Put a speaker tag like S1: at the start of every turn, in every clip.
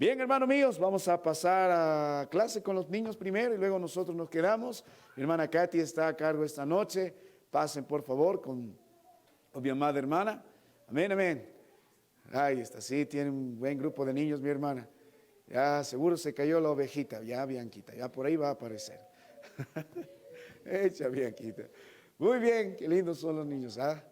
S1: Bien, hermanos míos, vamos a pasar a clase con los niños primero y luego nosotros nos quedamos. Mi hermana Katy está a cargo esta noche. Pasen, por favor, con mi amada hermana. Amén, amén. Ahí está, sí, tiene un buen grupo de niños, mi hermana. Ya seguro se cayó la ovejita, ya Bianquita, ya por ahí va a aparecer. Echa Bianquita. Muy bien, qué lindos son los niños, ¿ah?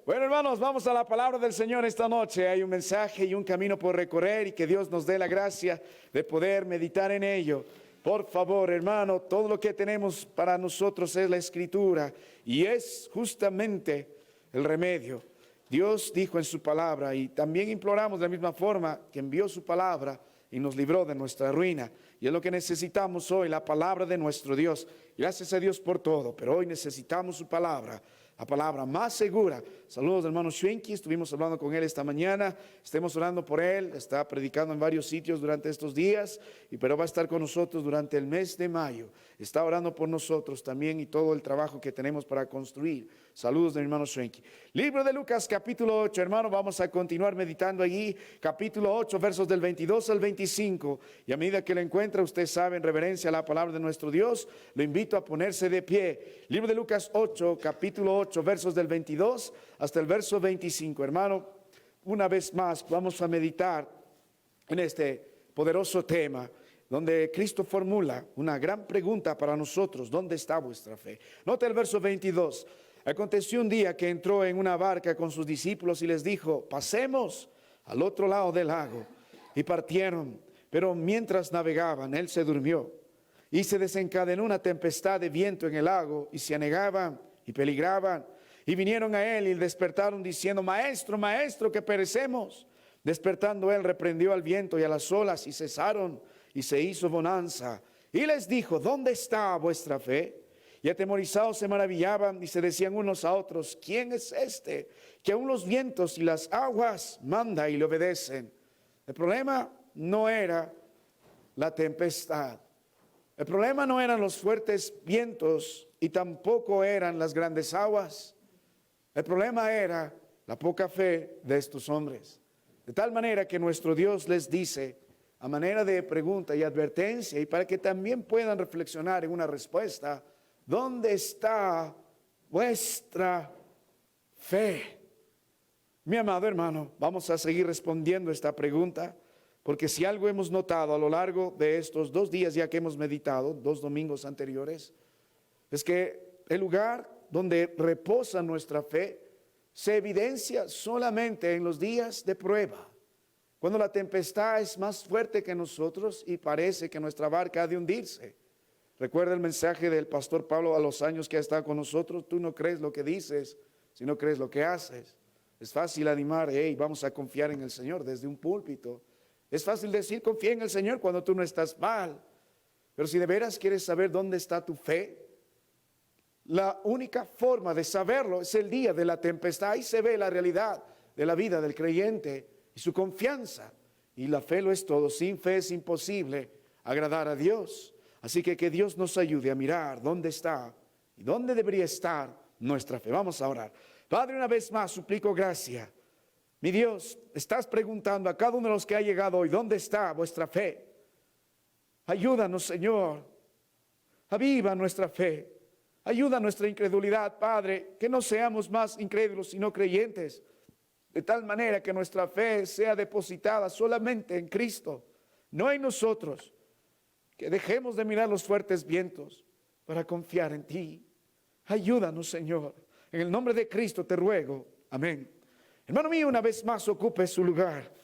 S1: Bueno, hermanos, vamos a la palabra del Señor esta noche. Hay un mensaje y un camino por recorrer y que Dios nos dé la gracia de poder meditar en ello. Por favor, hermano, todo lo que tenemos para nosotros es la Escritura y es justamente el remedio. Dios dijo en su palabra y también imploramos de la misma forma que envió su palabra y nos libró de nuestra ruina. Y es lo que necesitamos hoy, la palabra de nuestro Dios. Gracias a Dios por todo, pero hoy necesitamos su palabra. La palabra más segura. Saludos hermano Schwenki, estuvimos hablando con él esta mañana, estemos orando por él, está predicando en varios sitios durante estos días, pero va a estar con nosotros durante el mes de mayo, está orando por nosotros también y todo el trabajo que tenemos para construir. Saludos de mi hermano Schwenki. Libro de Lucas capítulo 8, hermano, vamos a continuar meditando allí, capítulo 8, versos del 22 al 25, y a medida que lo encuentra, usted sabe, en reverencia a la palabra de nuestro Dios, lo invito a ponerse de pie. Libro de Lucas 8, capítulo 8, versos del 22 hasta el verso 25. Hermano, una vez más vamos a meditar en este poderoso tema donde Cristo formula una gran pregunta para nosotros: ¿dónde está vuestra fe? Nota el verso 22. Aconteció un día que entró en una barca con sus discípulos y les dijo: pasemos al otro lado del lago. Y partieron, pero mientras navegaban, él se durmió. Y se desencadenó una tempestad de viento en el lago, y se anegaban y peligraban. Y vinieron a él y despertaron diciendo: Maestro, maestro, que perecemos. Despertando él, reprendió al viento y a las olas, y cesaron, y se hizo bonanza. Y les dijo: ¿dónde está vuestra fe? Y atemorizados se maravillaban y se decían unos a otros: ¿quién es este que aun los vientos y las aguas manda y le obedecen? El problema no era la tempestad. El problema no eran los fuertes vientos y tampoco eran las grandes aguas. El problema era la poca fe de estos hombres. De tal manera que nuestro Dios les dice, a manera de pregunta y advertencia, y para que también puedan reflexionar en una respuesta: ¿dónde está vuestra fe? Mi amado hermano, vamos a seguir respondiendo esta pregunta, porque si algo hemos notado a lo largo de estos 2 días ya que hemos meditado, 2 domingos anteriores, es que el lugar donde reposa nuestra fe se evidencia solamente en los días de prueba, cuando la tempestad es más fuerte que nosotros y parece que nuestra barca ha de hundirse. Recuerda el mensaje del pastor Pablo a los años que ha estado con nosotros: tú no crees lo que dices, sino crees lo que haces. Es fácil animar: hey, vamos a confiar en el Señor desde un púlpito. Es fácil decir: confía en el Señor cuando tú no estás mal. Pero si de veras quieres saber dónde está tu fe, la única forma de saberlo es el día de la tempestad. Ahí se ve la realidad de la vida del creyente y su confianza. Y la fe lo es todo. Sin fe es imposible agradar a Dios. Así que Dios nos ayude a mirar dónde está y dónde debería estar nuestra fe. Vamos a orar. Padre, una vez más suplico gracia. Mi Dios, estás preguntando a cada uno de los que ha llegado hoy: ¿dónde está vuestra fe? Ayúdanos, Señor. Aviva nuestra fe. Ayuda nuestra incredulidad, Padre, que no seamos más incrédulos sino creyentes, de tal manera que nuestra fe sea depositada solamente en Cristo, no en nosotros. Que dejemos de mirar los fuertes vientos para confiar en ti. Ayúdanos, Señor. En el nombre de Cristo te ruego. Amén. Hermano mío, una vez más ocupe su lugar.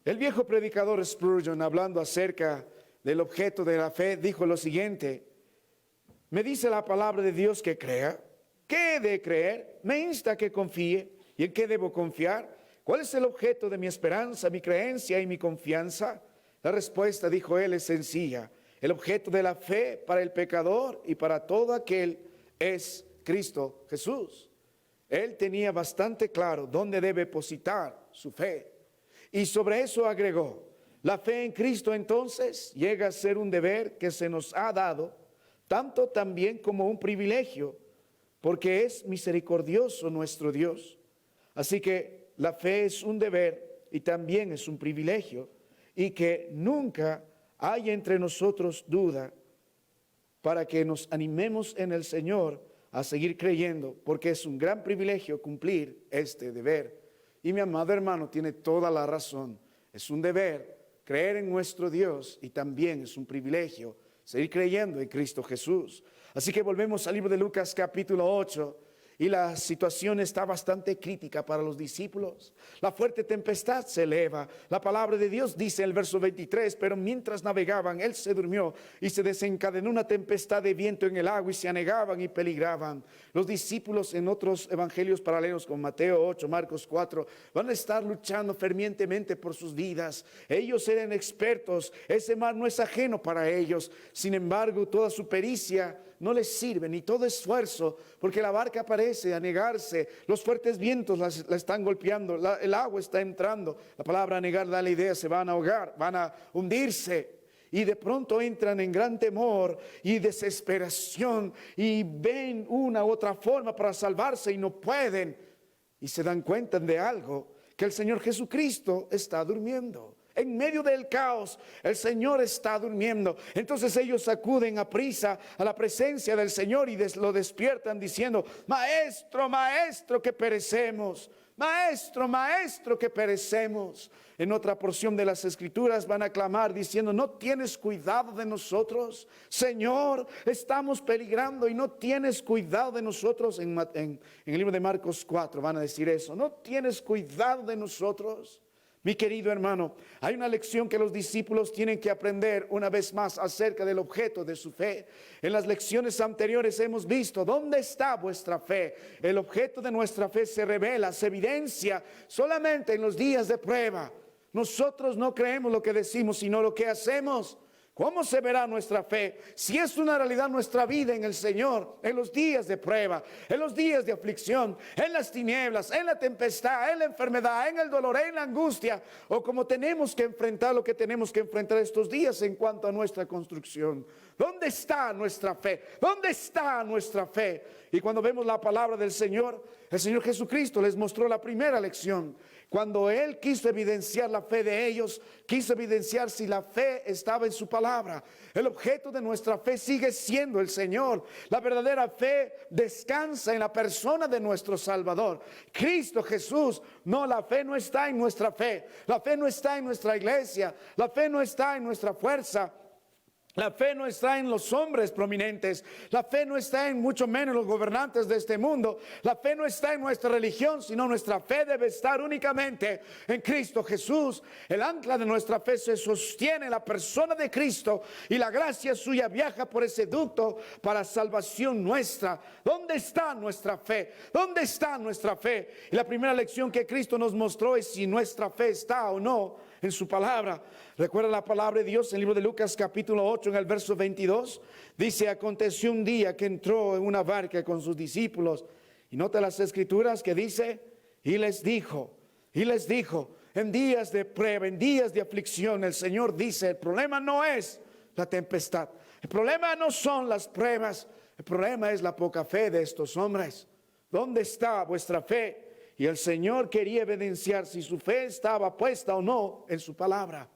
S1: El viejo predicador Spurgeon, hablando acerca del objeto de la fe, dijo lo siguiente: me dice la palabra de Dios que crea. ¿Qué he de creer? Me insta a que confíe. ¿Y en qué debo confiar? ¿Cuál es el objeto de mi esperanza, mi creencia y mi confianza? La respuesta, dijo él, es sencilla. El objeto de la fe para el pecador y para todo aquel es Cristo Jesús. Él tenía bastante claro dónde debe depositar su fe. Y sobre eso agregó: la fe en Cristo entonces llega a ser un deber que se nos ha dado, tanto también como un privilegio, porque es misericordioso nuestro Dios. Así que la fe es un deber y también es un privilegio, y que nunca haya entre nosotros duda, para que nos animemos en el Señor a seguir creyendo, porque es un gran privilegio cumplir este deber. Y mi amado hermano tiene toda la razón. Es un deber creer en nuestro Dios, y también es un privilegio seguir creyendo en Cristo Jesús. Así que volvemos al libro de Lucas capítulo 8. Y la situación está bastante crítica para los discípulos. La fuerte tempestad se eleva. La palabra de Dios dice en el verso 23, pero mientras navegaban, él se durmió y se desencadenó una tempestad de viento en el agua y se anegaban y peligraban. Los discípulos en otros evangelios paralelos como Mateo 8, Marcos 4, van a estar luchando fervientemente por sus vidas. Ellos eran expertos. Ese mar no es ajeno para ellos. Sin embargo, toda su pericia no les sirve, ni todo esfuerzo, porque la barca parece anegarse, los fuertes vientos la están golpeando, el agua está entrando. La palabra anegar da la idea, se van a ahogar, van a hundirse. Y de pronto entran en gran temor y desesperación y ven una u otra forma para salvarse y no pueden. Y se dan cuenta de algo, que el Señor Jesucristo está durmiendo. En medio del caos, el Señor está durmiendo. Entonces ellos acuden a prisa a la presencia del Señor y lo despiertan diciendo: Maestro, Maestro, que perecemos. Maestro, Maestro, que perecemos. En otra porción de las Escrituras van a clamar diciendo: ¿no tienes cuidado de nosotros? Señor, estamos peligrando y no tienes cuidado de nosotros. En el libro de Marcos 4 van a decir eso: ¿no tienes cuidado de nosotros? Mi querido hermano, hay una lección que los discípulos tienen que aprender una vez más acerca del objeto de su fe. En las lecciones anteriores hemos visto dónde está vuestra fe. El objeto de nuestra fe se revela, se evidencia solamente en los días de prueba. Nosotros no creemos lo que decimos, sino lo que hacemos. ¿Cómo se verá nuestra fe? Si es una realidad nuestra vida en el Señor, en los días de prueba, en los días de aflicción, en las tinieblas, en la tempestad, en la enfermedad, en el dolor, en la angustia, o como tenemos que enfrentar lo que tenemos que enfrentar estos días en cuanto a nuestra construcción. ¿Dónde está nuestra fe? ¿Dónde está nuestra fe? Y cuando vemos la palabra del Señor, el Señor Jesucristo les mostró la primera lección. Cuando Él quiso evidenciar la fe de ellos, quiso evidenciar si la fe estaba en su palabra. El objeto de nuestra fe sigue siendo el Señor. La verdadera fe descansa en la persona de nuestro Salvador, Cristo Jesús. No, la fe no está en nuestra fe. La fe no está en nuestra iglesia. La fe no está en nuestra fuerza. La fe no está en los hombres prominentes. La fe no está en mucho menos los gobernantes de este mundo. La fe no está en nuestra religión, sino nuestra fe debe estar únicamente en Cristo Jesús. El ancla de nuestra fe se sostiene en la persona de Cristo, y la gracia suya viaja por ese ducto para salvación nuestra. ¿Dónde está nuestra fe? ¿Dónde está nuestra fe? Y la primera lección que Cristo nos mostró es si nuestra fe está o no en su palabra. Recuerda la palabra de Dios en el libro de Lucas capítulo 8 en el verso 22. Dice: aconteció un día que entró en una barca con sus discípulos. Y nota las escrituras que dice: y les dijo, en días de prueba, en días de aflicción, el Señor dice: el problema no es la tempestad, el problema no son las pruebas, el problema es la poca fe de estos hombres. ¿Dónde está vuestra fe? Y el Señor quería evidenciar si su fe estaba puesta o no en su palabra.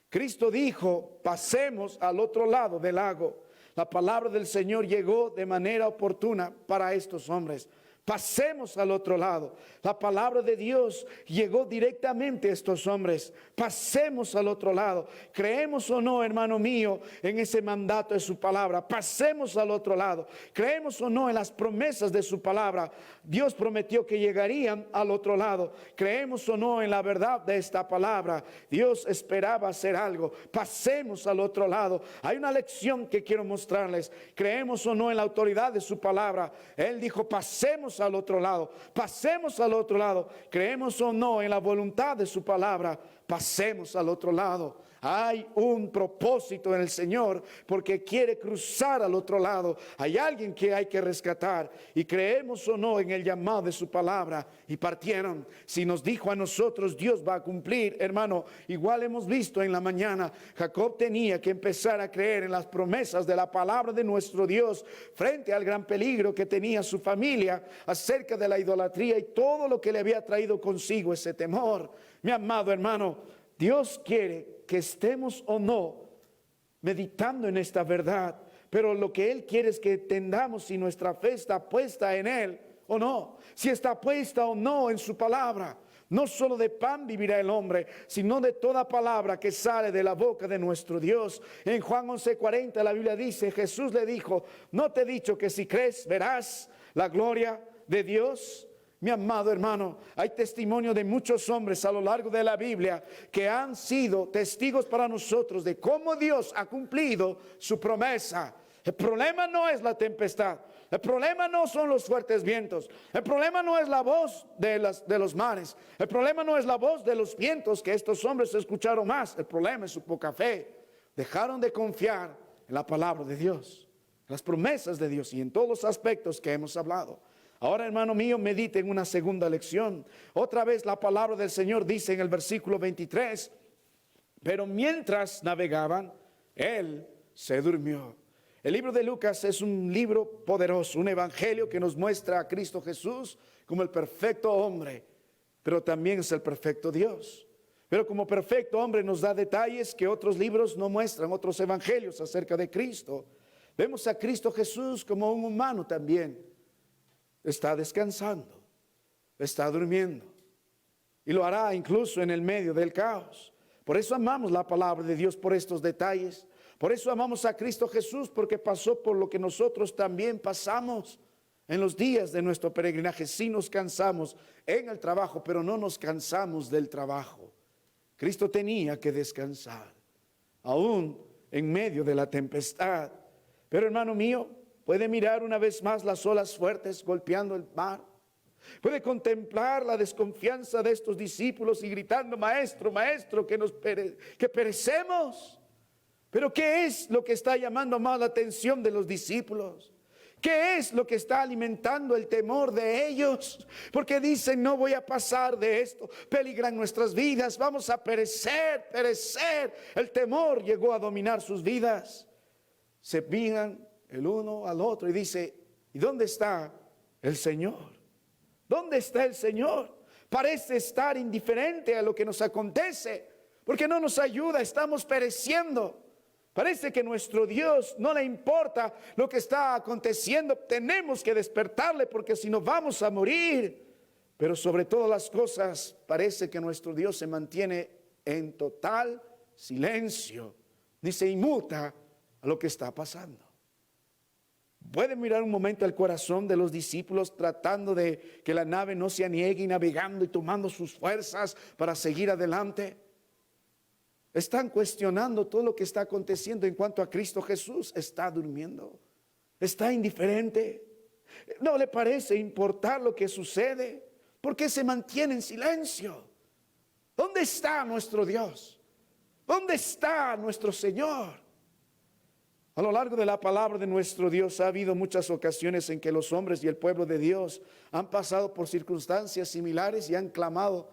S1: Cristo dijo: pasemos al otro lado del lago. La palabra del Señor llegó de manera oportuna para estos hombres. Pasemos al otro lado. La palabra de Dios llegó directamente a estos hombres. Pasemos al otro lado. Creemos o no, hermano mío, en ese mandato de su palabra. Pasemos al otro lado. Creemos o no en las promesas de su palabra. Dios prometió que llegarían al otro lado. Creemos o no en la verdad de esta palabra. Dios esperaba hacer algo. Pasemos al otro lado. Hay una lección que quiero mostrarles. Creemos o no en la autoridad de su palabra. Él dijo: pasemos al otro lado. Pasemos al otro lado. Creemos o no en la voluntad de su palabra. pasemos al otro lado. Hay un propósito en el Señor porque quiere cruzar al otro lado. Hay alguien que hay que rescatar, y creemos o no en el llamado de su palabra, y partieron. Si nos dijo a nosotros, Dios va a cumplir, hermano. Igual hemos visto en la mañana, Jacob tenía que empezar a creer en las promesas de la palabra de nuestro Dios frente al gran peligro que tenía su familia acerca de la idolatría y todo lo que le había traído consigo ese temor. Mi amado hermano, Dios quiere que estemos o no meditando en esta verdad, pero lo que Él quiere es que entendamos si nuestra fe está puesta en Él o no, si está puesta o no en su palabra. No solo de pan vivirá el hombre, sino de toda palabra que sale de la boca de nuestro Dios. En Juan 11:40 la Biblia dice, Jesús le dijo, ¿no te he dicho que si crees verás la gloria de Dios? Mi amado hermano, hay testimonio de muchos hombres a lo largo de la Biblia que han sido testigos para nosotros de cómo Dios ha cumplido su promesa. El problema no es la tempestad, el problema no son los fuertes vientos, el problema no es la voz de los mares, el problema no es la voz de los vientos que estos hombres escucharon más, el problema es su poca fe. Dejaron de confiar en la palabra de Dios, las promesas de Dios y en todos los aspectos que hemos hablado. Ahora, hermano mío, medite en una segunda lección. Otra vez la palabra del Señor dice en el versículo 23, pero mientras navegaban, Él se durmió. El libro de Lucas es un libro poderoso, un evangelio que nos muestra a Cristo Jesús como el perfecto hombre, pero también es el perfecto Dios. Pero como perfecto hombre nos da detalles que otros libros no muestran, otros evangelios acerca de Cristo. Vemos a Cristo Jesús como un humano también. Está descansando, está durmiendo, y lo hará incluso en el medio del caos. Por eso amamos la palabra de Dios, por estos detalles. Por eso amamos a Cristo Jesús, porque pasó por lo que nosotros también pasamos en los días de nuestro peregrinaje. Sí nos cansamos en el trabajo, pero no nos cansamos del trabajo. Cristo tenía que descansar, aún en medio de la tempestad. Pero hermano mío, puede mirar una vez más las olas fuertes golpeando el mar. Puede contemplar la desconfianza de estos discípulos y gritando, maestro, maestro, que perecemos. Pero ¿qué es lo que está llamando más la atención de los discípulos? ¿Qué es lo que está alimentando el temor de ellos? Porque dicen, no voy a pasar de esto, peligran nuestras vidas, vamos a perecer. El temor llegó a dominar sus vidas. Se miran el uno al otro y dice, ¿y dónde está el Señor? ¿Dónde está el Señor? Parece estar indiferente a lo que nos acontece, porque no nos ayuda, estamos pereciendo. Parece que nuestro Dios no le importa lo que está aconteciendo. Tenemos que despertarle, porque si no vamos a morir. Pero sobre todas las cosas, parece que nuestro Dios se mantiene en total silencio, ni se inmuta a lo que está pasando. Pueden mirar un momento al corazón de los discípulos, tratando de que la nave no se aniegue, y navegando y tomando sus fuerzas para seguir adelante. Están cuestionando todo lo que está aconteciendo en cuanto a Cristo Jesús. Está durmiendo, está indiferente, no le parece importar lo que sucede. ¿Por qué se mantiene en silencio? ¿Dónde está nuestro Dios? ¿Dónde está nuestro Señor? A lo largo de la palabra de nuestro Dios ha habido muchas ocasiones en que los hombres y el pueblo de Dios han pasado por circunstancias similares y han clamado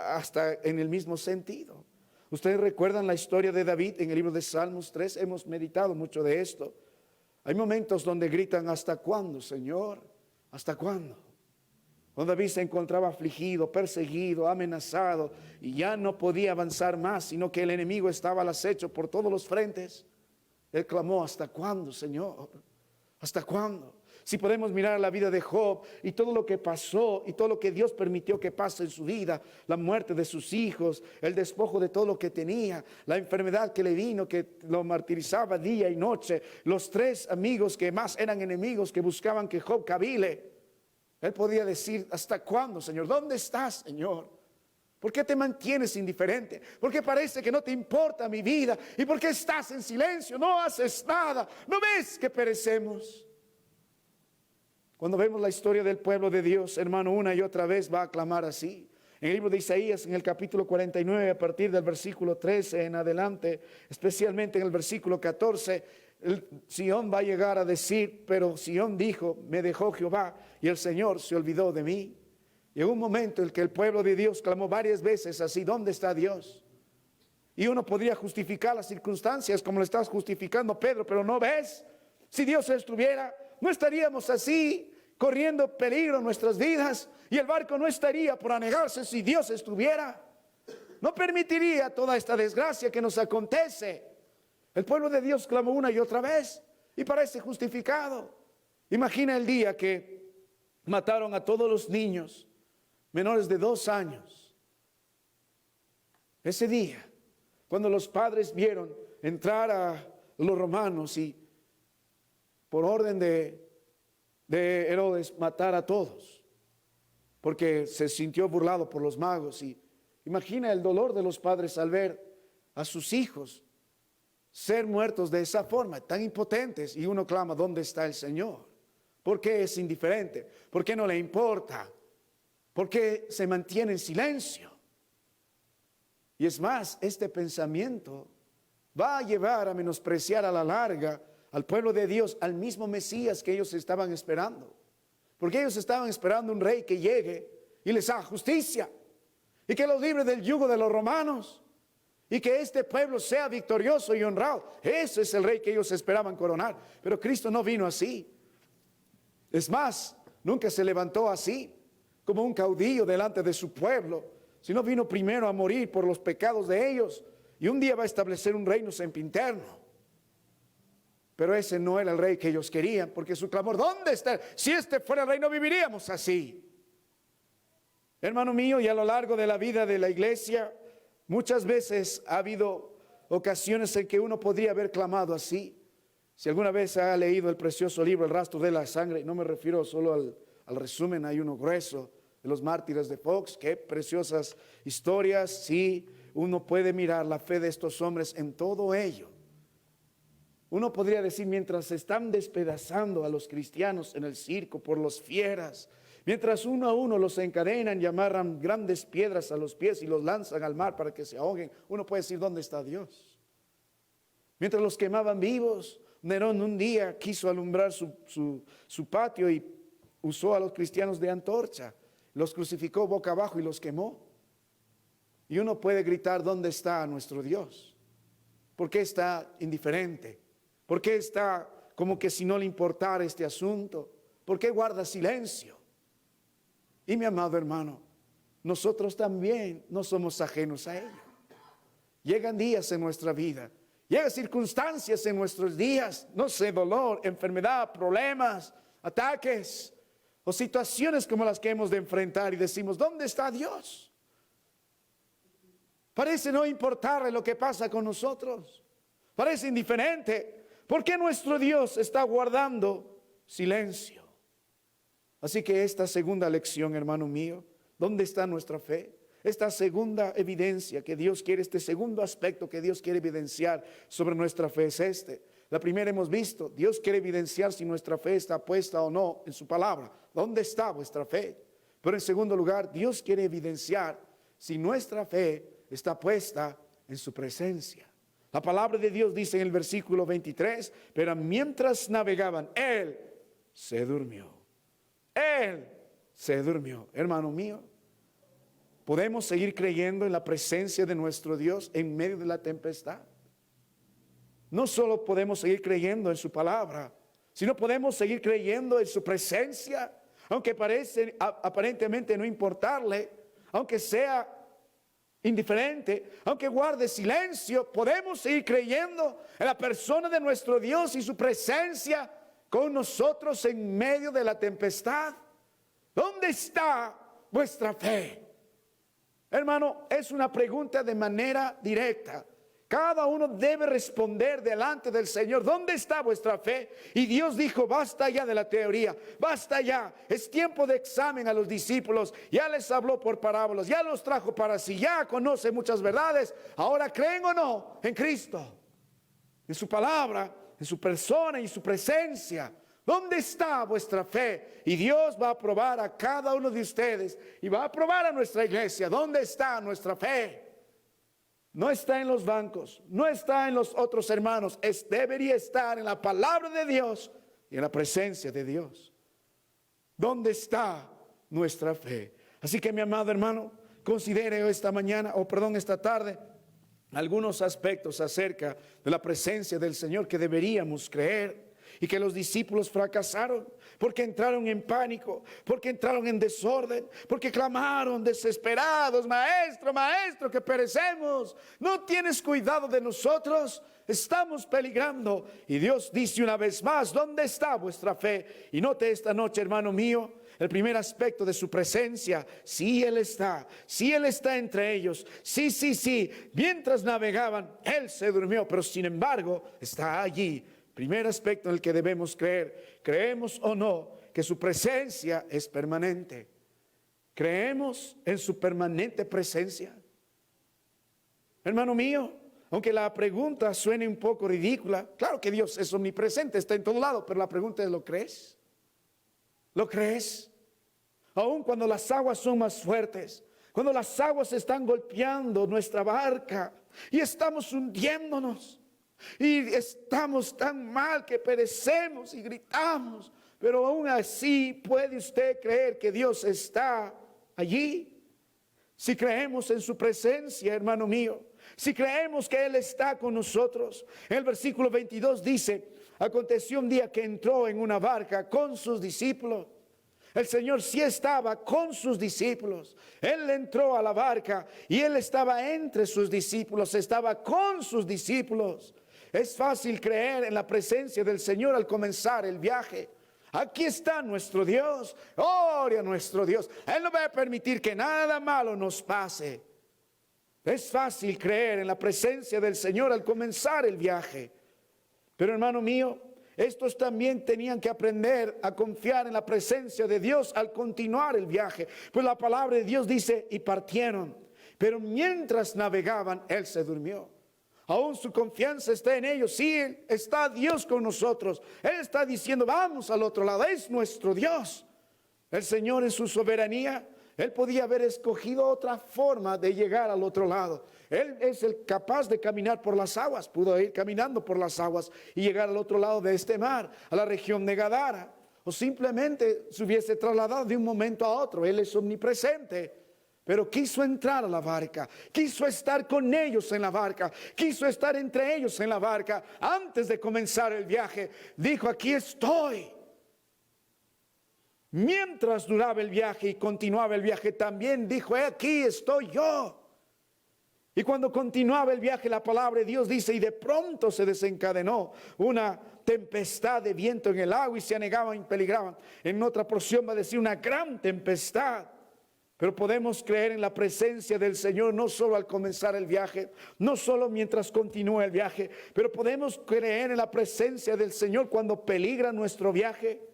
S1: hasta en el mismo sentido. Ustedes recuerdan la historia de David en el libro de Salmos 3, hemos meditado mucho de esto. Hay momentos donde gritan, ¿hasta cuándo, Señor? ¿Hasta cuándo? Cuando David se encontraba afligido, perseguido, amenazado, y ya no podía avanzar más, sino que el enemigo estaba al acecho por todos los frentes. Él clamó, ¿hasta cuándo, Señor? ¿Hasta cuándo? Si podemos mirar la vida de Job y todo lo que pasó y todo lo que Dios permitió que pase en su vida, la muerte de sus hijos, el despojo de todo lo que tenía, la enfermedad que le vino, que lo martirizaba día y noche, los 3 amigos que más eran enemigos que buscaban que Job cavile. Él podía decir, ¿hasta cuándo, Señor? ¿Dónde estás, Señor? ¿Por qué te mantienes indiferente? ¿Por qué parece que no te importa mi vida? ¿Y por qué estás en silencio? No haces nada. ¿No ves que perecemos? Cuando vemos la historia del pueblo de Dios, hermano, una y otra vez va a clamar así. En el libro de Isaías, en el capítulo 49, a partir del versículo 13 en adelante, especialmente en el versículo 14, Sión va a llegar a decir, pero Sión dijo, me dejó Jehová y el Señor se olvidó de mí. Llegó un momento en que el pueblo de Dios clamó varias veces así, ¿dónde está Dios? Y uno podría justificar las circunstancias como lo estás justificando Pedro, pero ¿no ves? Si Dios estuviera, no estaríamos así, corriendo peligro en nuestras vidas, y el barco no estaría por anegarse si Dios estuviera. No permitiría toda esta desgracia que nos acontece. El pueblo de Dios clamó una y otra vez y parece justificado. Imagina el día que mataron a todos los niños menores de 2 años. Ese día, cuando los padres vieron entrar a los romanos y por orden de Herodes matar a todos, porque se sintió burlado por los magos. Y imagina el dolor de los padres al ver a sus hijos ser muertos de esa forma, tan impotentes, y uno clama, ¿dónde está el Señor? ¿Por qué es indiferente? ¿Por qué no le importa? ¿Por qué se mantiene en silencio? Y es más, este pensamiento va a llevar a menospreciar a la larga al pueblo de Dios, al mismo Mesías que ellos estaban esperando. Porque ellos estaban esperando un rey que llegue y les haga justicia y que los libre del yugo de los romanos y que este pueblo sea victorioso y honrado. Ese es el rey que ellos esperaban coronar. Pero Cristo no vino así. Es más, nunca se levantó así, como un caudillo delante de su pueblo, sino vino primero a morir por los pecados de ellos y un día va a establecer un reino sempiterno. Pero ese no era el rey que ellos querían, porque su clamor, ¿dónde está? Si este fuera el rey no viviríamos así. Hermano mío, y a lo largo de la vida de la iglesia, muchas veces ha habido ocasiones en que uno podría haber clamado así. Si alguna vez ha leído el precioso libro El rastro de la sangre, no me refiero solo al resumen, hay uno grueso de los mártires de Fox, qué preciosas historias. Sí, uno puede mirar la fe de estos hombres en todo ello. Uno podría decir, mientras se están despedazando a los cristianos en el circo por los fieras, mientras uno a uno los encadenan y amarran grandes piedras a los pies y los lanzan al mar para que se ahoguen, uno puede decir, ¿dónde está Dios? Mientras los quemaban vivos, Nerón un día quiso alumbrar su patio y usó a los cristianos de antorcha, los crucificó boca abajo y los quemó. Y uno puede gritar, ¿dónde está nuestro Dios? ¿Por qué está indiferente? ¿Por qué está como que si no le importara este asunto? ¿Por qué guarda silencio? Y mi amado hermano, nosotros también no somos ajenos a ello. Llegan días en nuestra vida, llegan circunstancias en nuestros días, no sé, dolor, enfermedad, problemas, ataques o situaciones como las que hemos de enfrentar y decimos, ¿dónde está Dios? Parece no importarle lo que pasa con nosotros, parece indiferente. ¿Por qué nuestro Dios está guardando silencio? Así que esta segunda lección, hermano mío, ¿dónde está nuestra fe? Esta segunda evidencia que Dios quiere, este segundo aspecto que Dios quiere evidenciar sobre nuestra fe es este. La primera hemos visto, Dios quiere evidenciar si nuestra fe está puesta o no en su palabra. ¿Dónde está vuestra fe? Pero en segundo lugar, Dios quiere evidenciar si nuestra fe está puesta en su presencia. La palabra de Dios dice en el versículo 23, pero mientras navegaban, Él se durmió. Él se durmió. Hermano mío, ¿podemos seguir creyendo en la presencia de nuestro Dios en medio de la tempestad? No solo podemos seguir creyendo en su palabra, sino podemos seguir creyendo en su presencia, aunque parece aparentemente no importarle, aunque sea indiferente, aunque guarde silencio, podemos seguir creyendo en la persona de nuestro Dios y su presencia con nosotros en medio de la tempestad. ¿Dónde está vuestra fe? Hermano, es una pregunta de manera directa. Cada uno debe responder delante del Señor, ¿dónde está vuestra fe? Y Dios dijo, basta ya de la teoría, basta ya, es tiempo de examen a los discípulos, ya les habló por parábolas, ya los trajo para sí, ya conoce muchas verdades, ahora creen o no en Cristo, en su palabra, en su persona y su presencia. ¿Dónde está vuestra fe? Y Dios va a probar a cada uno de ustedes y va a probar a nuestra iglesia. ¿Dónde está nuestra fe? No está en los bancos, no está en los otros hermanos, debería estar en la palabra de Dios y en la presencia de Dios. ¿Dónde está nuestra fe? Así que mi amado hermano, considere esta tarde algunos aspectos acerca de la presencia del Señor que deberíamos creer. Y que los discípulos fracasaron porque entraron en pánico, porque entraron en desorden, porque clamaron desesperados: maestro, maestro, que perecemos. ¿No tienes cuidado de nosotros? Estamos peligrando. Y Dios dice una vez más: ¿dónde está vuestra fe? Y note esta noche, hermano mío, el primer aspecto de su presencia. Sí, Él está entre ellos. Sí. Mientras navegaban, Él se durmió, pero sin embargo está allí. Primer aspecto en el que debemos creer. ¿Creemos o no que su presencia es permanente? ¿Creemos en su permanente presencia? Hermano mío, aunque la pregunta suene un poco ridícula, claro que Dios es omnipresente, está en todo lado, pero la pregunta es: ¿lo crees? ¿Lo crees? Aun cuando las aguas son más fuertes, cuando las aguas están golpeando nuestra barca y estamos hundiéndonos, y estamos tan mal que perecemos y gritamos, pero aún así puede usted creer que Dios está allí. Si creemos en su presencia, hermano mío, si creemos que Él está con nosotros. El versículo 22 dice: aconteció un día que entró en una barca con sus discípulos. El Señor sí estaba con sus discípulos. Él entró a la barca y Él estaba entre sus discípulos, estaba con sus discípulos. Es fácil creer en la presencia del Señor al comenzar el viaje. Aquí está nuestro Dios. Ore a nuestro Dios. Él no va a permitir que nada malo nos pase. Es fácil creer en la presencia del Señor al comenzar el viaje. Pero hermano mío, estos también tenían que aprender a confiar en la presencia de Dios al continuar el viaje. Pues la palabra de Dios dice: y partieron. Pero mientras navegaban, Él se durmió. Aún su confianza está en ellos. Sí, está Dios con nosotros. Él está diciendo: vamos al otro lado. Es nuestro Dios. El Señor, en su soberanía, Él podía haber escogido otra forma de llegar al otro lado. Él es el capaz de caminar por las aguas. Pudo ir caminando por las aguas y llegar al otro lado de este mar, a la región de Gadara. O simplemente se hubiese trasladado de un momento a otro. Él es omnipresente. Pero quiso entrar a la barca, quiso estar con ellos en la barca, quiso estar entre ellos en la barca. Antes de comenzar el viaje, dijo: aquí estoy. Mientras duraba el viaje y continuaba el viaje, también dijo: aquí estoy yo. Y cuando continuaba el viaje, la palabra de Dios dice: y de pronto se desencadenó una tempestad de viento en el agua y se anegaban y peligraban. En otra porción va a decir: una gran tempestad. Pero podemos creer en la presencia del Señor no solo al comenzar el viaje, no solo mientras continúa el viaje, pero podemos creer en la presencia del Señor cuando peligra nuestro viaje,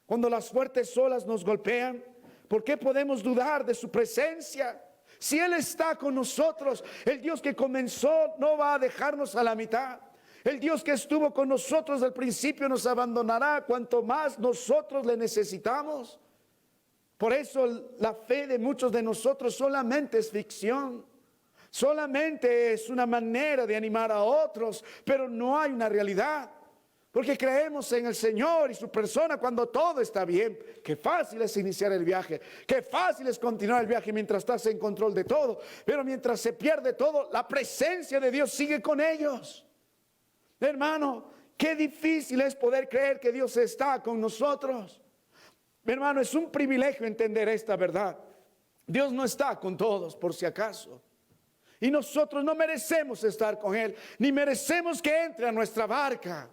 S1: cuando las fuertes olas nos golpean. ¿Por qué podemos dudar de su presencia? Si Él está con nosotros, el Dios que comenzó no va a dejarnos a la mitad. El Dios que estuvo con nosotros al principio nos abandonará cuanto más nosotros le necesitamos. Por eso la fe de muchos de nosotros solamente es ficción, solamente es una manera de animar a otros, pero no hay una realidad. Porque creemos en el Señor y su persona cuando todo está bien. Qué fácil es iniciar el viaje, qué fácil es continuar el viaje mientras estás en control de todo. Pero mientras se pierde todo, la presencia de Dios sigue con ellos. Hermano, qué difícil es poder creer que Dios está con nosotros. Hermano, es un privilegio entender esta verdad. Dios no está con todos, por si acaso. Y nosotros no merecemos estar con Él, ni merecemos que entre a nuestra barca.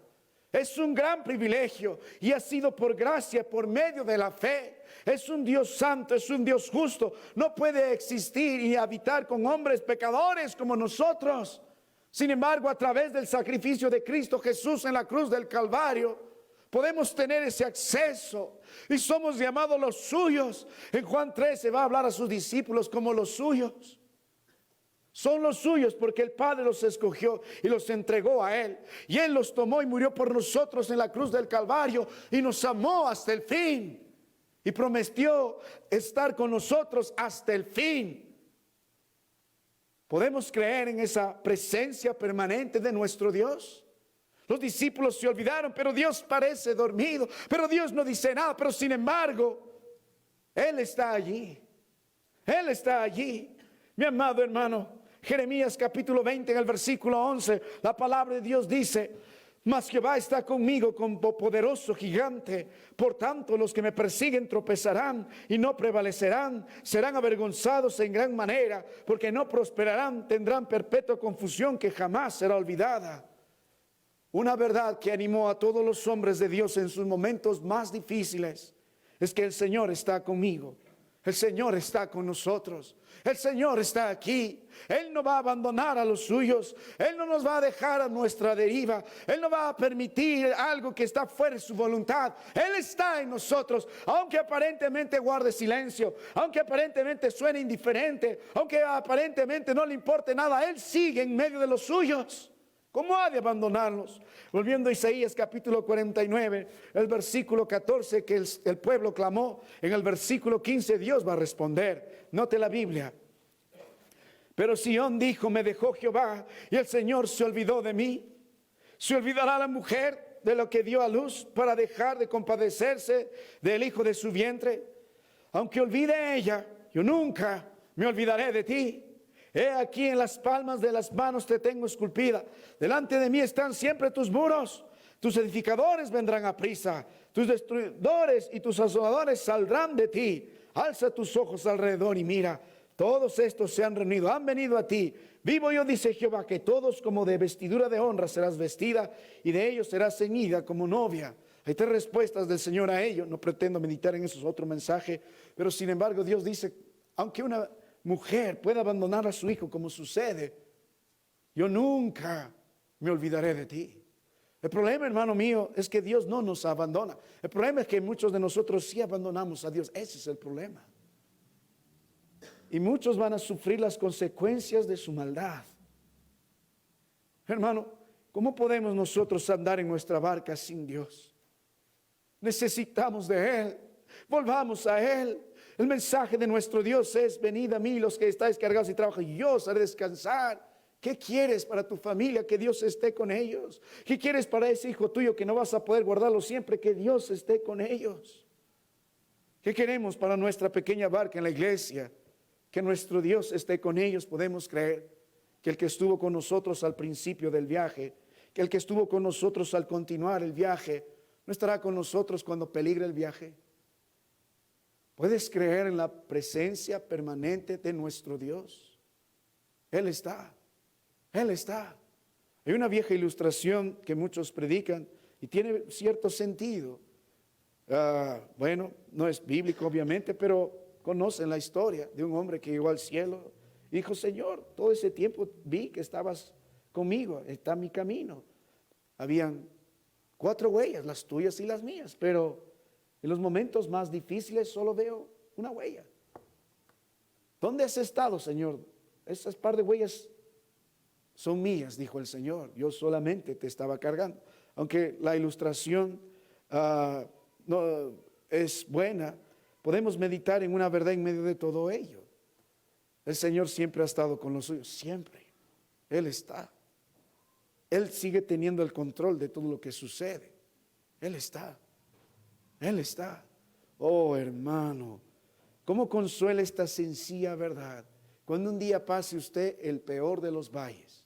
S1: Es un gran privilegio y ha sido por gracia, por medio de la fe. Es un Dios santo, es un Dios justo. No puede existir y habitar con hombres pecadores como nosotros. Sin embargo, a través del sacrificio de Cristo Jesús en la cruz del Calvario, podemos tener ese acceso y somos llamados los suyos. En Juan 13 va a hablar a sus discípulos como los suyos. Son los suyos porque el Padre los escogió y los entregó a Él. Y Él los tomó y murió por nosotros en la cruz del Calvario y nos amó hasta el fin. Y prometió estar con nosotros hasta el fin. ¿Podemos creer en esa presencia permanente de nuestro Dios? Los discípulos se olvidaron, pero Dios parece dormido, pero Dios no dice nada, pero sin embargo, Él está allí. Él está allí. Mi amado hermano, Jeremías capítulo 20 en el versículo 11, la palabra de Dios dice: mas Jehová está conmigo como poderoso gigante. Por tanto, los que me persiguen tropezarán y no prevalecerán. Serán avergonzados en gran manera, porque no prosperarán. Tendrán perpetua confusión que jamás será olvidada. Una verdad que animó a todos los hombres de Dios en sus momentos más difíciles es que el Señor está conmigo. El Señor está con nosotros. El Señor está aquí. Él no va a abandonar a los suyos. Él no nos va a dejar a nuestra deriva. Él no va a permitir algo que está fuera de su voluntad. Él está en nosotros. Aunque aparentemente guarde silencio, aunque aparentemente suene indiferente, aunque aparentemente no le importe nada, Él sigue en medio de los suyos. ¿Cómo ha de abandonarnos? Volviendo a Isaías capítulo 49, el versículo 14 que el pueblo clamó, en el versículo 15 Dios va a responder. Note la Biblia. Pero Sión dijo: me dejó Jehová y el Señor se olvidó de mí. ¿Se olvidará la mujer de lo que dio a luz para dejar de compadecerse del hijo de su vientre? Aunque olvide ella, yo nunca me olvidaré de ti. He aquí en las palmas de las manos te tengo esculpida. Delante de mí están siempre tus muros. Tus edificadores vendrán a prisa. Tus destruidores y tus asoladores saldrán de ti. Alza tus ojos alrededor y mira. Todos estos se han reunido, han venido a ti. Vivo yo, dice Jehová, que todos como de vestidura de honra serás vestida y de ellos serás ceñida como novia. Hay tres respuestas del Señor a ello. No pretendo meditar en eso, es otro mensaje. Pero sin embargo Dios dice, aunque una mujer puede abandonar a su hijo como sucede, yo nunca me olvidaré de ti. El problema, hermano mío, es que Dios no nos abandona. El problema es que muchos de nosotros sí abandonamos a Dios. Ese es el problema. Y muchos van a sufrir las consecuencias de su maldad. Hermano, ¿cómo podemos nosotros andar en nuestra barca sin Dios? Necesitamos de Él. Volvamos a Él. El mensaje de nuestro Dios es: venid a mí los que estáis cargados y trabajan, y yo os haré descansar. ¿Qué quieres para tu familia? Que Dios esté con ellos. ¿Qué quieres para ese hijo tuyo que no vas a poder guardarlo siempre? Que Dios esté con ellos. ¿Qué queremos para nuestra pequeña barca en la iglesia? Que nuestro Dios esté con ellos. Podemos creer que el que estuvo con nosotros al principio del viaje, que el que estuvo con nosotros al continuar el viaje, ¿no estará con nosotros cuando peligre el viaje? ¿Puedes creer en la presencia permanente de nuestro Dios? Él está. Él está. Hay una vieja ilustración que muchos predican y tiene cierto sentido. Bueno, no es bíblico obviamente, pero conocen la historia de un hombre que llegó al cielo y dijo: Señor, todo ese tiempo vi que estabas conmigo, está mi camino. Habían 4 huellas, las tuyas y las mías, pero en los momentos más difíciles solo veo una huella. ¿Dónde has estado, Señor? Esas par de huellas son mías, dijo el Señor. Yo solamente te estaba cargando. Aunque la ilustración no es buena, podemos meditar en una verdad en medio de todo ello. El Señor siempre ha estado con los suyos, siempre. Él está. Él sigue teniendo el control de todo lo que sucede. Él está. Él está. Oh, hermano, ¿cómo consuela esta sencilla verdad? Cuando un día pase usted el peor de los valles.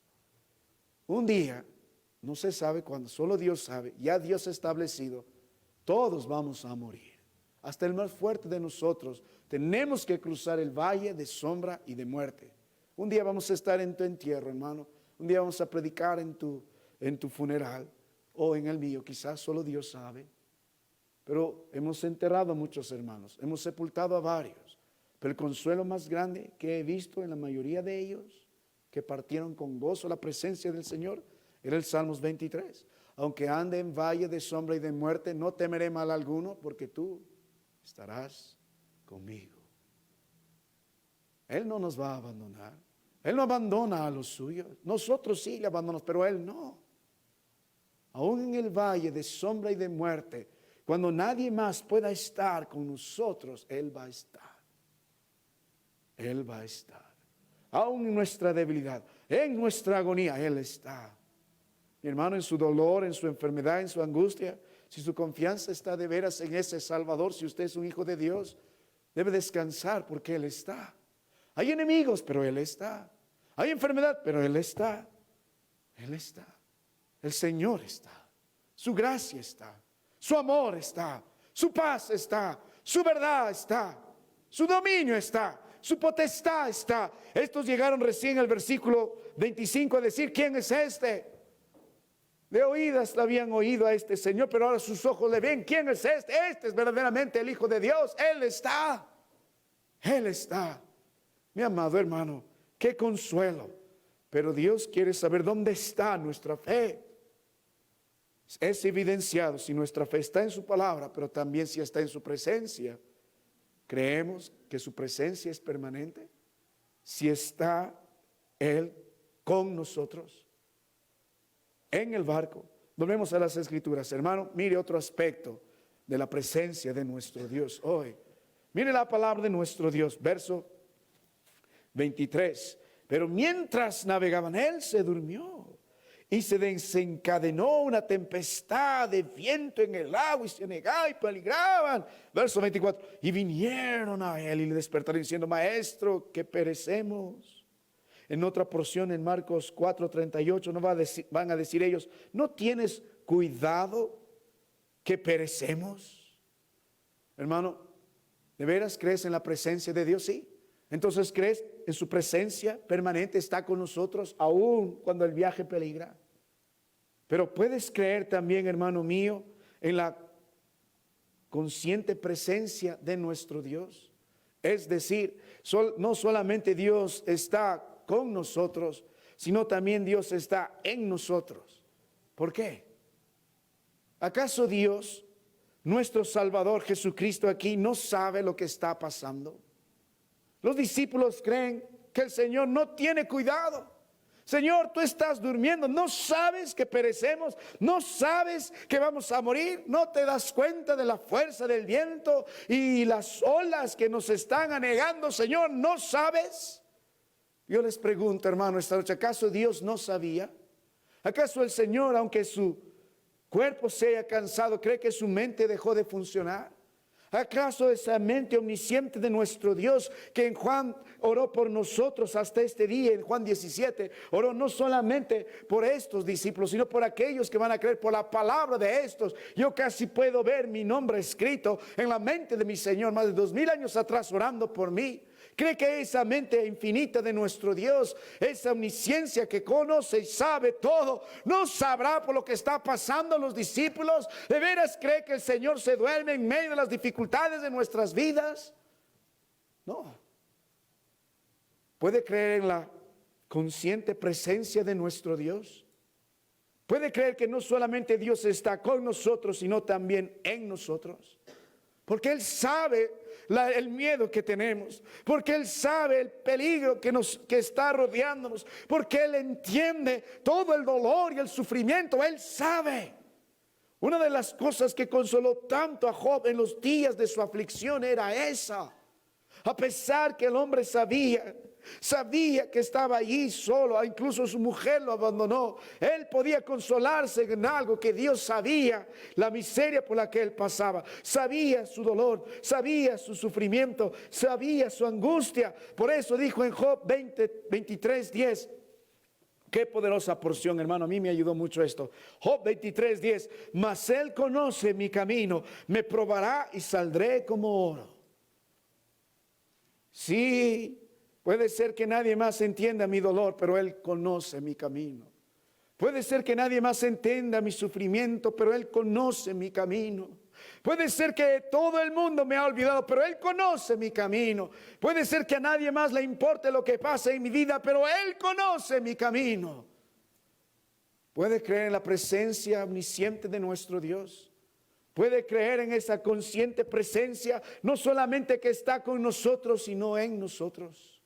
S1: Un día, no se sabe cuándo, solo Dios sabe, ya Dios ha establecido, todos vamos a morir. Hasta el más fuerte de nosotros tenemos que cruzar el valle de sombra y de muerte. Un día vamos a estar en tu entierro, hermano. Un día vamos a predicar en tu funeral o en el mío, quizás solo Dios sabe. Pero hemos enterrado a muchos hermanos, hemos sepultado a varios. Pero el consuelo más grande que he visto en la mayoría de ellos, que partieron con gozo a la presencia del Señor, era el Salmos 23. Aunque ande en valle de sombra y de muerte, no temeré mal alguno, porque tú estarás conmigo. Él no nos va a abandonar. Él no abandona a los suyos. Nosotros sí le abandonamos, pero Él no. Aún en el valle de sombra y de muerte, cuando nadie más pueda estar con nosotros, Él va a estar. Él va a estar. Aún en nuestra debilidad, en nuestra agonía, Él está. Mi hermano, en su dolor, en su enfermedad, en su angustia, si su confianza está de veras en ese Salvador, si usted es un hijo de Dios, debe descansar porque Él está. Hay enemigos, pero Él está. Hay enfermedad, pero Él está. Él está. El Señor está. Su gracia está. Su amor está. Su paz está. Su verdad está. Su dominio está. Su potestad está. Estos llegaron recién al versículo 25 a decir: ¿quién es este? De oídas le habían oído a este Señor, pero ahora sus ojos le ven. ¿Quién es este? Este es verdaderamente el Hijo de Dios. Él está. Él está. Mi amado hermano, qué consuelo. Pero Dios quiere saber dónde está nuestra fe. Es evidenciado si nuestra fe está en su palabra, pero también si está en su presencia. ¿Creemos que su presencia es permanente? Si está Él con nosotros en el barco. Volvemos a las Escrituras, hermano. Mire otro aspecto de la presencia de nuestro Dios hoy. Mire la palabra de nuestro Dios, verso 23. Pero mientras navegaban, Él se durmió y se desencadenó una tempestad de viento en el agua y se anegaban y peligraban. Verso 24. Y vinieron a Él y le despertaron diciendo: Maestro, que perecemos. En otra porción, en Marcos 4:38, no van a decir ellos: ¿no tienes cuidado que perecemos? Hermano, ¿de veras crees en la presencia de Dios? Sí. Entonces, ¿crees en su presencia permanente? Está con nosotros aún cuando el viaje peligra. Pero puedes creer también, hermano mío, en la consciente presencia de nuestro Dios. Es decir, no solamente Dios está con nosotros, sino también Dios está en nosotros. ¿Por qué? ¿Acaso Dios, nuestro Salvador Jesucristo, aquí no sabe lo que está pasando? Los discípulos creen que el Señor no tiene cuidado. Señor, tú estás durmiendo, ¿no sabes que perecemos? ¿No sabes que vamos a morir? ¿No te das cuenta de la fuerza del viento y las olas que nos están anegando? Señor, ¿no sabes? Yo les pregunto, hermano, esta noche, ¿acaso Dios no sabía? ¿Acaso el Señor, aunque su cuerpo se haya cansado, cree que su mente dejó de funcionar? ¿Acaso esa mente omnisciente de nuestro Dios, que en Juan oró por nosotros hasta este día, en Juan 17, oró no solamente por estos discípulos, sino por aquellos que van a creer por la palabra de estos? Yo casi puedo ver mi nombre escrito en la mente de mi Señor más de 2000 años atrás orando por mí. ¿Cree que esa mente infinita de nuestro Dios, esa omnisciencia que conoce y sabe todo, no sabrá por lo que está pasando los discípulos? ¿De veras cree que el Señor se duerme en medio de las dificultades de nuestras vidas? No. ¿Puede creer en la consciente presencia de nuestro Dios? ¿Puede creer que no solamente Dios está con nosotros, sino también en nosotros? Porque Él sabe el miedo que tenemos, porque Él sabe el peligro que está rodeándonos, porque Él entiende todo el dolor y el sufrimiento. Él sabe. Una de las cosas que consoló tanto a Job en los días de su aflicción era esa. A pesar que el hombre sabía que estaba allí solo, incluso su mujer lo abandonó, él podía consolarse en algo que Dios sabía, la miseria por la que él pasaba, sabía su dolor, sabía su sufrimiento, sabía su angustia. Por eso dijo en Job 23:10, qué poderosa porción, hermano, a mí me ayudó mucho esto. Job 23:10, mas Él conoce mi camino, me probará y saldré como oro. Sí, puede ser que nadie más entienda mi dolor, pero Él conoce mi camino. Puede ser que nadie más entienda mi sufrimiento, pero Él conoce mi camino. Puede ser que todo el mundo me ha olvidado, pero Él conoce mi camino. Puede ser que a nadie más le importe lo que pasa en mi vida, pero Él conoce mi camino. ¿Puede creer en la presencia omnisciente de nuestro Dios? Puede creer en esa consciente presencia, no solamente que está con nosotros, sino en nosotros.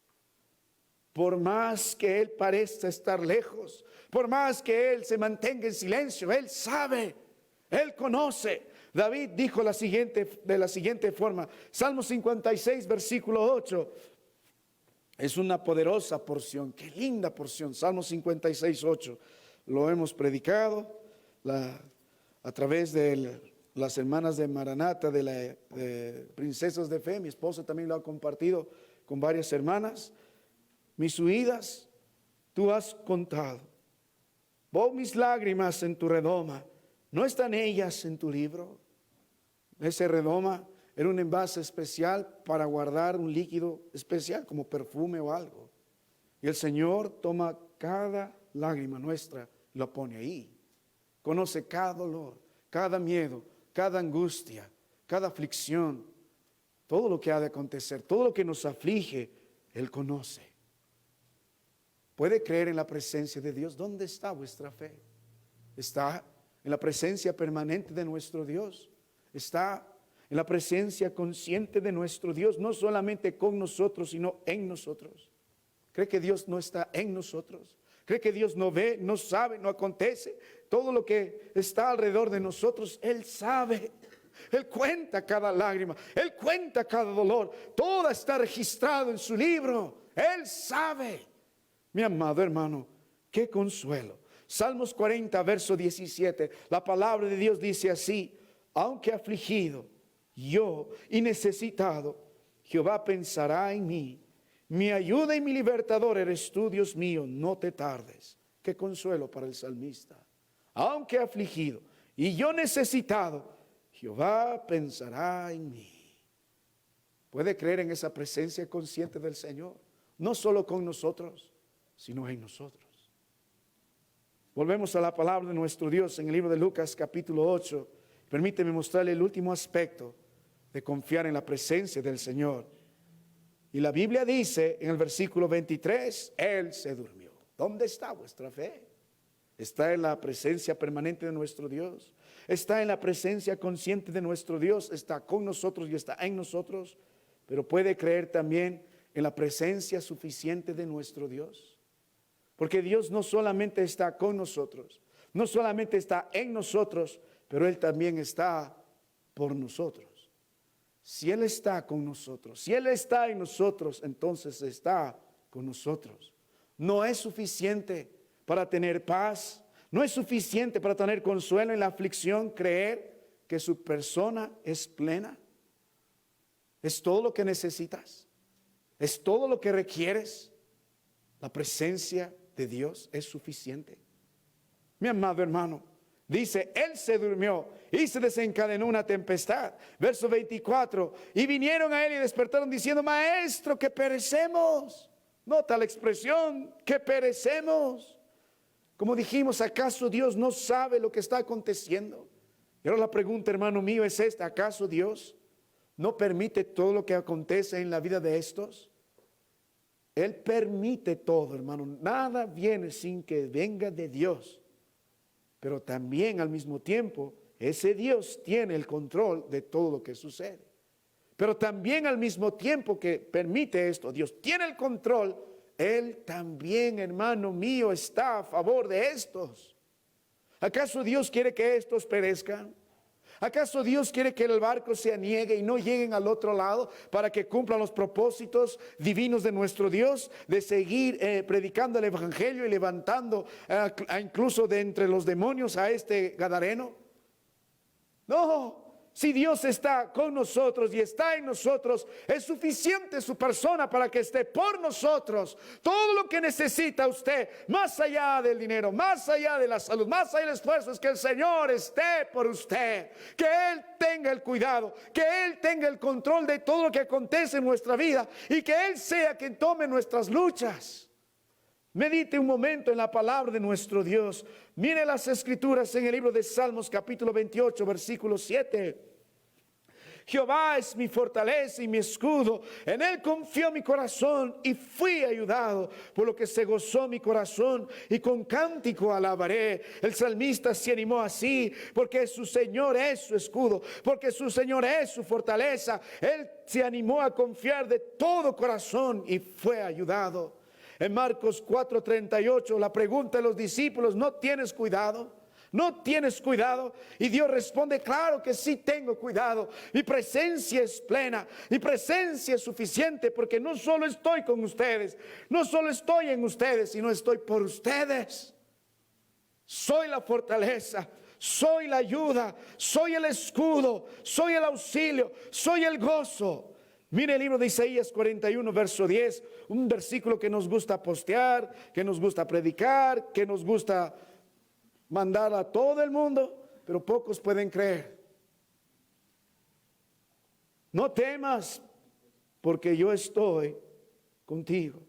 S1: Por más que Él parezca estar lejos, por más que Él se mantenga en silencio, Él sabe, Él conoce. David dijo de la siguiente forma, Salmo 56, versículo 8, es una poderosa porción, qué linda porción, Salmo 56, 8, lo hemos predicado a través de las hermanas de Maranata, de Princesas de Fe. Mi esposa también lo ha compartido con varias hermanas. Mis huidas tú has contado, mis lágrimas en tu redoma, ¿no están ellas en tu libro? Ese redoma era un envase especial para guardar un líquido especial como perfume o algo. Y el Señor toma cada lágrima nuestra y lo pone ahí. Conoce cada dolor, cada miedo, cada angustia, cada aflicción, todo lo que ha de acontecer, todo lo que nos aflige, Él conoce. ¿Puede creer en la presencia de Dios? ¿Dónde está vuestra fe? ¿Está en la presencia permanente de nuestro Dios? ¿Está en la presencia consciente de nuestro Dios? No solamente con nosotros, sino en nosotros. ¿Cree que Dios no está en nosotros? ¿Cree que Dios no ve, no sabe, no acontece? Todo lo que está alrededor de nosotros, Él sabe. Él cuenta cada lágrima, Él cuenta cada dolor. Todo está registrado en su libro. Él sabe. Mi amado hermano, qué consuelo. Salmos 40, verso 17. La palabra de Dios dice así: aunque afligido yo y necesitado, Jehová pensará en mí. Mi ayuda y mi libertador eres tú, Dios mío, no te tardes. Qué consuelo para el salmista. Aunque afligido y yo necesitado, Jehová pensará en mí. ¿Puede creer en esa presencia consciente del Señor? No solo con nosotros, sino en nosotros. Volvemos a la palabra de nuestro Dios en el libro de Lucas capítulo 8. Permíteme mostrarle el último aspecto de confiar en la presencia del Señor. Y la Biblia dice en el versículo 23, Él se durmió. ¿Dónde está vuestra fe? Está en la presencia permanente de nuestro Dios. Está en la presencia consciente de nuestro Dios. Está con nosotros y está en nosotros. Pero puede creer también en la presencia suficiente de nuestro Dios. Porque Dios no solamente está con nosotros, no solamente está en nosotros, pero Él también está por nosotros. Si Él está con nosotros, si Él está en nosotros, entonces está con nosotros. No es suficiente para tener paz, no es suficiente para tener consuelo en la aflicción, creer que su persona es plena. Es todo lo que necesitas, es todo lo que requieres. La presencia de Dios es suficiente. Mi amado hermano, dice, Él se durmió y se desencadenó una tempestad. Verso 24, y vinieron a Él y despertaron diciendo, Maestro, que perecemos. Nota la expresión, que perecemos. Como dijimos, ¿acaso Dios no sabe lo que está aconteciendo? Y ahora la pregunta, hermano mío, es esta: ¿acaso Dios no permite todo lo que acontece en la vida de estos? Él permite todo, hermano. Nada viene sin que venga de Dios. Pero también al mismo tiempo, ese Dios tiene el control de todo lo que sucede. Pero también al mismo tiempo que permite esto, Dios tiene el control. Él también, hermano mío, está a favor de estos. ¿Acaso Dios quiere que estos perezcan? ¿Acaso Dios quiere que el barco se aniegue y no lleguen al otro lado para que cumplan los propósitos divinos de nuestro Dios, de seguir predicando el evangelio y levantando incluso de entre los demonios a este gadareno? No. Si Dios está con nosotros y está en nosotros, es suficiente su persona para que esté por nosotros. Todo lo que necesita usted, más allá del dinero, más allá de la salud, más allá del esfuerzo, es que el Señor esté por usted. Que Él tenga el cuidado, que Él tenga el control de todo lo que acontece en nuestra vida y que Él sea quien tome nuestras luchas. Medite un momento en la palabra de nuestro Dios. Mire las escrituras en el libro de Salmos capítulo 28 versículo 7. Jehová es mi fortaleza y mi escudo, en Él confió mi corazón y fui ayudado, por lo que se gozó mi corazón y con cántico alabaré. El salmista se animó así, porque su Señor es su escudo, porque su Señor es su fortaleza. Él se animó a confiar de todo corazón y fue ayudado. En Marcos 4:38, la pregunta de los discípulos: ¿no tienes cuidado? ¿No tienes cuidado? Y Dios responde: claro que sí tengo cuidado. Mi presencia es plena, mi presencia es suficiente, porque no solo estoy con ustedes, no solo estoy en ustedes, sino estoy por ustedes. Soy la fortaleza, soy la ayuda, soy el escudo, soy el auxilio, soy el gozo. Mire el libro de Isaías 41, verso 10, un versículo que nos gusta postear, que nos gusta predicar, que nos gusta mandar a todo el mundo, pero pocos pueden creer. No temas, porque yo estoy contigo.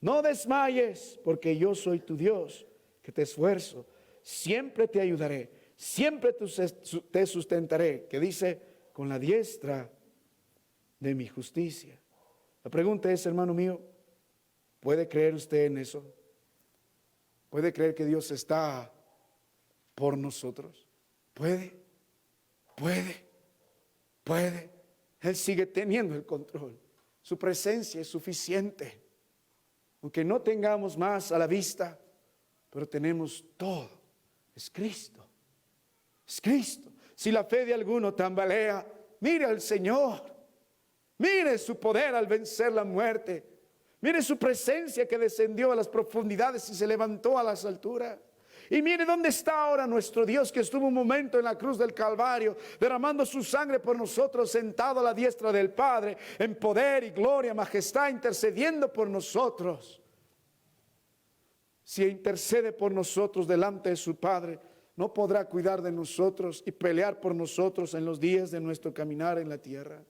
S1: No desmayes, porque yo soy tu Dios, que te esfuerzo. Siempre te ayudaré, siempre te sustentaré, que dice, con la diestra de mi justicia. La pregunta es, hermano mío, ¿puede creer usted en eso? ¿Puede creer que Dios está por nosotros? Puede. Él sigue teniendo el control. Su presencia es suficiente. Aunque no tengamos más a la vista, pero tenemos todo. Es Cristo. Es Cristo. Si la fe de alguno tambalea, mire al Señor. Mire su poder al vencer la muerte. Mire su presencia que descendió a las profundidades y se levantó a las alturas. Y mire dónde está ahora nuestro Dios, que estuvo un momento en la cruz del Calvario, derramando su sangre por nosotros, sentado a la diestra del Padre, en poder y gloria, majestad, intercediendo por nosotros. Si intercede por nosotros delante de su Padre, ¿no podrá cuidar de nosotros y pelear por nosotros en los días de nuestro caminar en la tierra?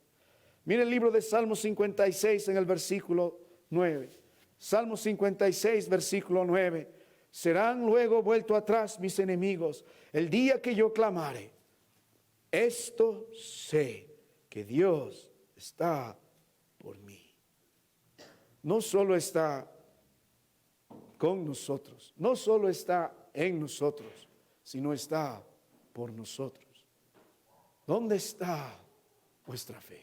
S1: Mire el libro de Salmo 56 en el versículo 9. Salmo 56, versículo 9. Serán luego vuelto atrás mis enemigos el día que yo clamare. Esto sé, que Dios está por mí. No solo está con nosotros, no solo está en nosotros, sino está por nosotros. ¿Dónde está vuestra fe?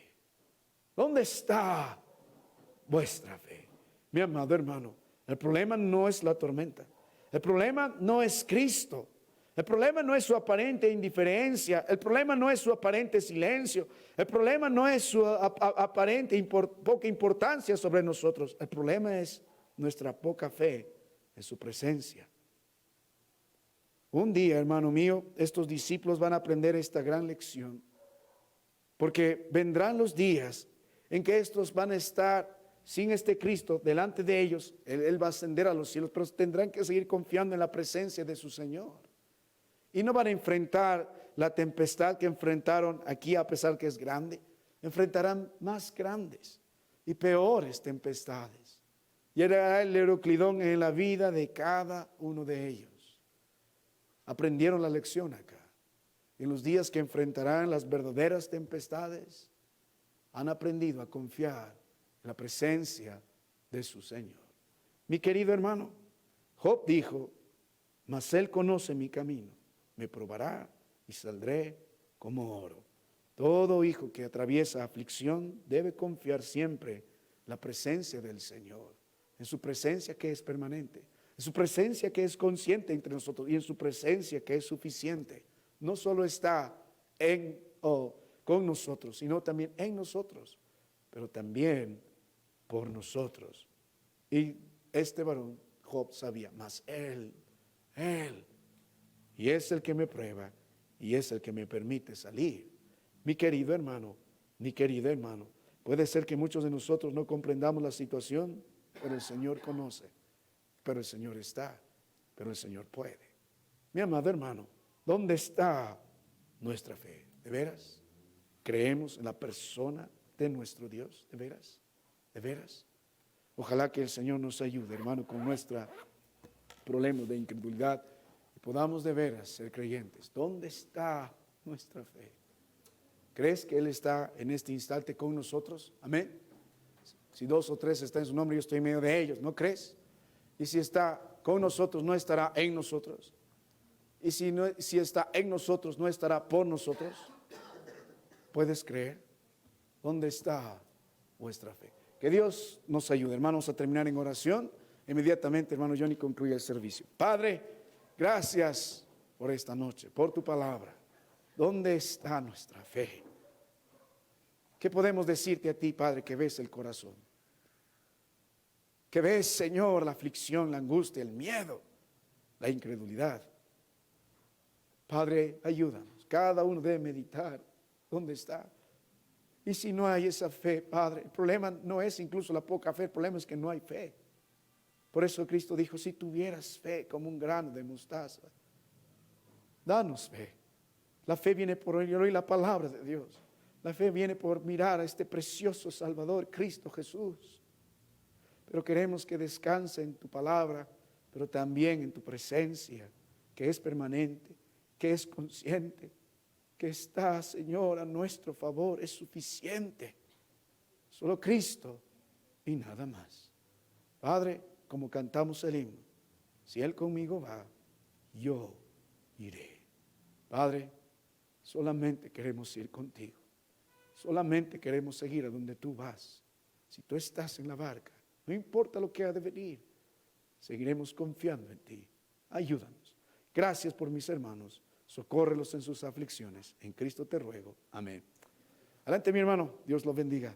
S1: ¿Dónde está vuestra fe? Mi amado hermano, el problema no es la tormenta. El problema no es Cristo. El problema no es su aparente indiferencia. El problema no es su aparente silencio. El problema no es su aparente poca importancia sobre nosotros. El problema es nuestra poca fe en su presencia. Un día, hermano mío, estos discípulos van a aprender esta gran lección. Porque vendrán los días en que estos van a estar sin este Cristo delante de ellos. Él va a ascender a los cielos, pero tendrán que seguir confiando en la presencia de su Señor. Y no van a enfrentar la tempestad que enfrentaron aquí, a pesar que es grande. Enfrentarán más grandes y peores tempestades. Y era el Euroclidón en la vida de cada uno de ellos. Aprendieron la lección acá. En los días que enfrentarán las verdaderas tempestades, han aprendido a confiar en la presencia de su Señor. Mi querido hermano, Job dijo: mas Él conoce mi camino, me probará y saldré como oro. Todo hijo que atraviesa aflicción debe confiar siempre en la presencia del Señor, en su presencia que es permanente, en su presencia que es consciente entre nosotros y en su presencia que es suficiente. No solo está con nosotros, sino también en nosotros, pero también por nosotros. Y este varón, Job, sabía, mas Él, y es el que me prueba, y es el que me permite salir. Mi querido hermano, puede ser que muchos de nosotros no comprendamos la situación, pero el Señor conoce, pero el Señor está, pero el Señor puede. Mi amado hermano, ¿dónde está nuestra fe? ¿De veras? ¿Creemos en la persona de nuestro Dios? ¿De veras? ¿De veras? Ojalá que el Señor nos ayude, hermano, con nuestro problema de incredulidad y podamos de veras ser creyentes. ¿Dónde está nuestra fe? ¿Crees que Él está en este instante con nosotros? Amén. Si 2 o 3 están en su nombre, yo estoy en medio de ellos. ¿No crees? Y si está con nosotros, ¿no estará en nosotros? Y si está en nosotros, ¿no estará por nosotros? ¿Puedes creer? ¿Dónde está vuestra fe? Que Dios nos ayude, hermanos, a terminar en oración. Inmediatamente, hermano Johnny, concluye el servicio. Padre, gracias por esta noche, por tu palabra. ¿Dónde está nuestra fe? ¿Qué podemos decirte a ti, Padre, que ves el corazón? Que ves, Señor, la aflicción, la angustia, el miedo, la incredulidad. Padre, ayúdanos. Cada uno debe meditar dónde está. Y si no hay esa fe, Padre, el problema no es incluso la poca fe, el problema es que no hay fe. Por eso Cristo dijo, si tuvieras fe como un grano de mostaza, danos fe. La fe viene por oír la palabra de Dios. La fe viene por mirar a este precioso Salvador, Cristo Jesús. Pero queremos que descanse en tu palabra, pero también en tu presencia, que es permanente, que es consciente, que está, Señor, a nuestro favor, es suficiente. Solo Cristo y nada más. Padre, como cantamos el himno, si Él conmigo va, yo iré. Padre, solamente queremos ir contigo. Solamente queremos seguir a donde tú vas. Si tú estás en la barca, no importa lo que ha de venir, seguiremos confiando en ti. Ayúdanos. Gracias por mis hermanos. Socórrelos en sus aflicciones. En Cristo te ruego. Amén. Adelante, mi hermano. Dios los bendiga.